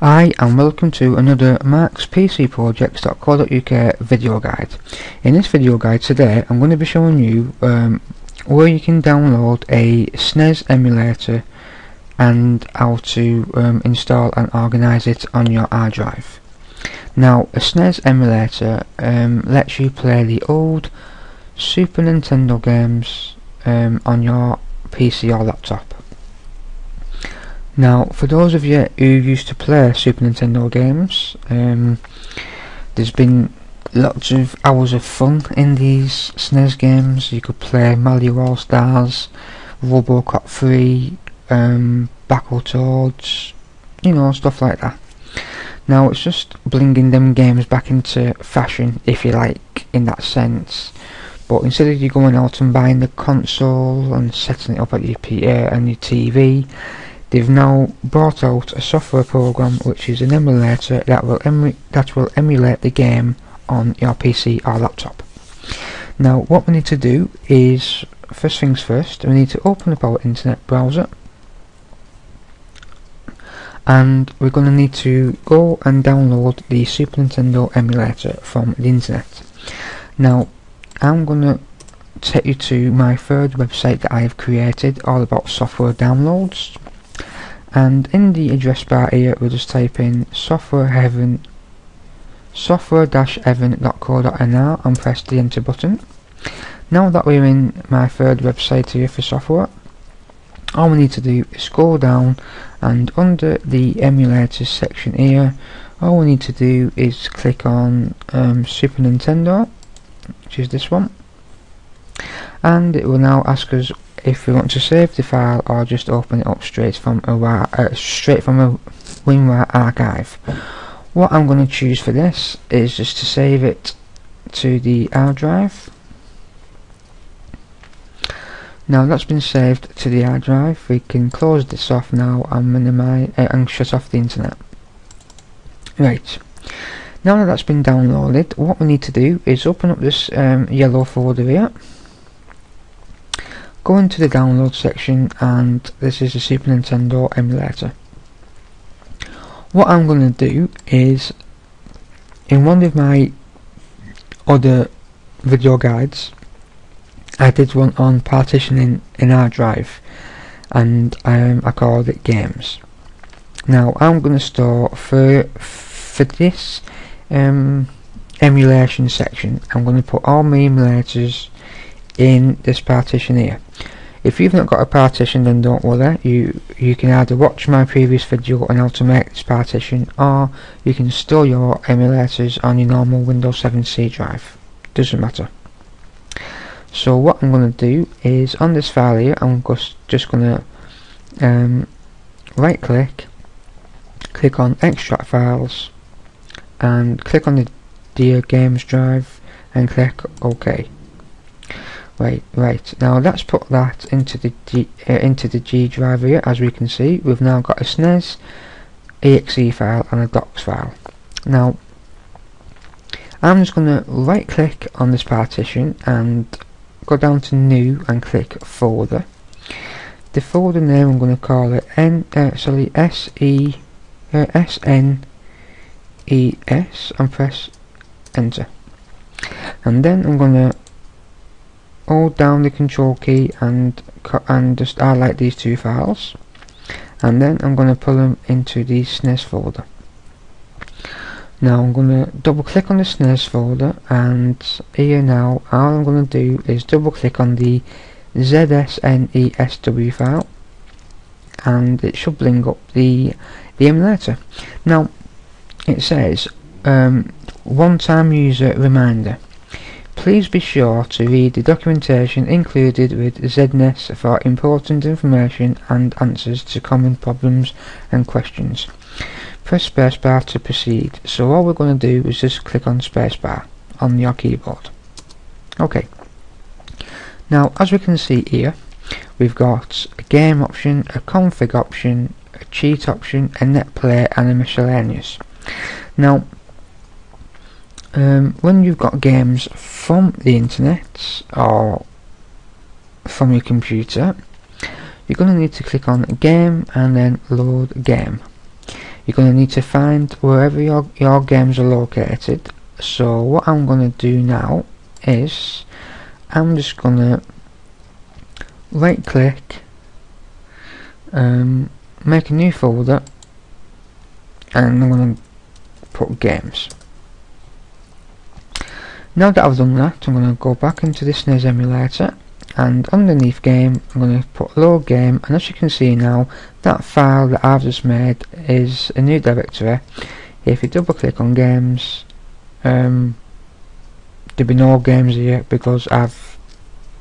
Hi and welcome to another markspcprojects.co.uk video guide. In this video guide today I'm going to be showing you where you can download a SNES emulator and how to install and organise it on your hard drive. Now a SNES emulator lets you play the old Super Nintendo games on your PC or laptop. Now, for those of you who used to play Super Nintendo games, there's been lots of hours of fun in these SNES games. You could play Mario All-Stars, Robocop 3, Battletoads, you know, stuff like that. Now, it's just bringing them games back into fashion, if you like, in that sense. But instead of you going out and buying the console and setting it up at your PA and your TV, they've now brought out a software program which is an emulator that will emulate the game on your PC or laptop. Now what we need to do is, first things first, we need to open up our internet browser and we're going to need to go and download the Super Nintendo emulator from the internet. Now I'm going to take you to my third website that I have created all about software downloads. And in the address bar here we'll just type in software-heaven.co.nr and press the enter button. Now that we're in my third website here for software, all we need to do is scroll down, and under the emulators section here all we need to do is click on Super Nintendo, which is this one, and it will now ask us if we want to save the file or just open it up straight from a WinRAR archive. What I'm going to choose for this is just to save it to the hard drive. Now that's been saved to the hard drive, we can close this off now and minimize and shut off the internet. Right, now that that's been downloaded, what we need to do is open up this yellow folder here. Go into the download section, and this is the Super Nintendo emulator. What I'm going to do is, in one of my other video guides, I did one on partitioning in hard drive, and I called it games. Now I'm going to store for this emulation section, I'm going to put all my emulators in this partition here. If you've not got a partition, then don't worry, you can either watch my previous video on how to make this partition, or you can store your emulators on your normal Windows 7 C drive, doesn't matter. So what I'm going to do is, on this file here, I'm just going to right click on extract files and click on the Dear Games drive and click OK. Right. Now let's put that into the G drive here. As we can see, we've now got a SNES exe file and a docs file. Now I'm just going to right click on this partition and go down to New and click Folder. The folder name, I'm going to call it SNES and press Enter. And then I'm going to hold down the control key and just highlight these two files, and then I'm going to pull them into the SNES folder. Now I'm going to double click on the SNES folder, and here now all I'm going to do is double click on the ZSNESW file, and it should bring up the emulator. Now it says one-time user reminder. Please be sure to read the documentation included with ZNES for important information and answers to common problems and questions. Press spacebar to proceed. So all we're going to do is just click on spacebar on your keyboard. Okay. Now as we can see here, we've got a game option, a config option, a cheat option, a net play, and a miscellaneous. Now when you've got games from the internet or from your computer, you're going to need to click on game and then load game. you're going to need to find wherever your games are located. So what I'm going to do now is I'm just going to right click, make a new folder, and I'm going to put games. Now that I've done that, I'm going to go back into the SNES emulator, and underneath game I'm going to put load game, and as you can see now, that file that I've just made is a new directory. If you double click on games, there'll be no games here because I've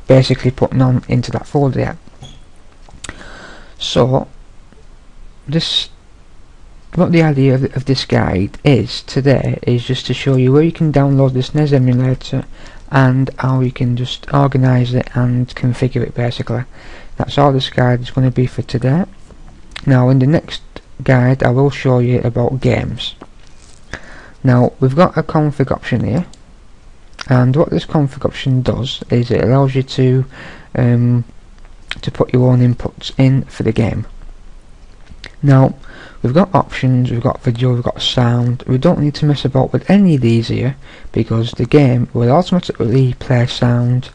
basically put none into that folder yet. So what the idea of this guide is today is just to show you where you can download the SNES emulator and how you can just organize it and configure it. Basically, that's all this guide is going to be for today. Now in the next guide I will show you about games. Now we've got a config option here, and what this config option does is it allows you to put your own inputs in for the game. Now we've got options, we've got video, we've got sound. We don't need to mess about with any of these here because the game will automatically play sound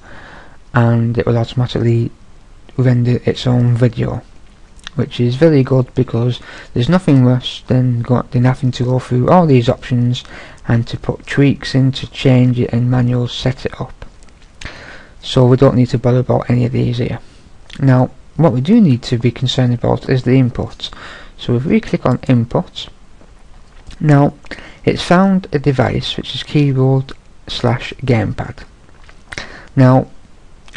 and it will automatically render its own video, which is very good because there's nothing worse than having to go through all these options and to put tweaks in to change it and manually set it up. So we don't need to bother about any of these here. Now what we do need to be concerned about is the inputs. So if we click on input, now it's found a device which is keyboard/gamepad. Now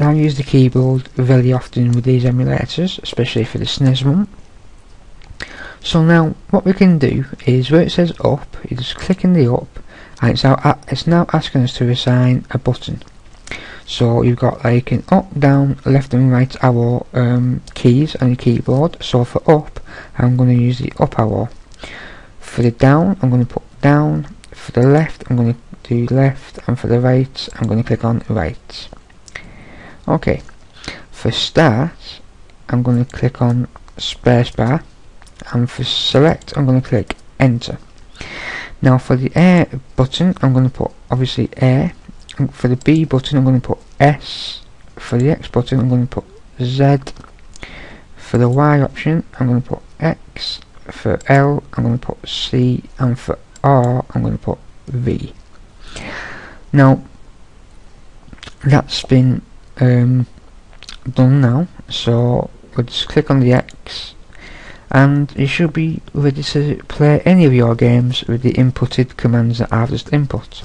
I use the keyboard very often with these emulators, especially for the SNES one. So now what we can do is where it says up, you just click in the up, and it's now asking us to assign a button. So you've got like an up, down, left and right arrow keys on your keyboard. So for up I'm going to use the up arrow. For the down I'm going to put down. For the left I'm going to do left, and for the right I'm going to click on right. Okay, for start I'm going to click on spacebar, and for select I'm going to click enter. Now for the A button I'm going to put obviously A. For the B button I'm going to put S. For the X button I'm going to put Z. For the Y option I'm going to put X. For L I'm going to put C, and for R I'm going to put V. Now that's been done now, so we'll just click on the X and you should be ready to play any of your games with the inputted commands that I've just input.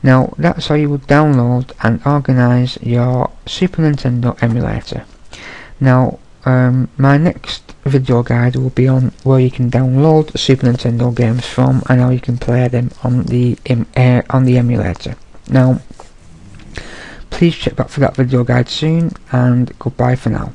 Now that's how you would download and organize your Super Nintendo emulator. Now my next video guide will be on where you can download Super Nintendo games from and how you can play them on the emulator. Now please check back for that video guide soon, and goodbye for now.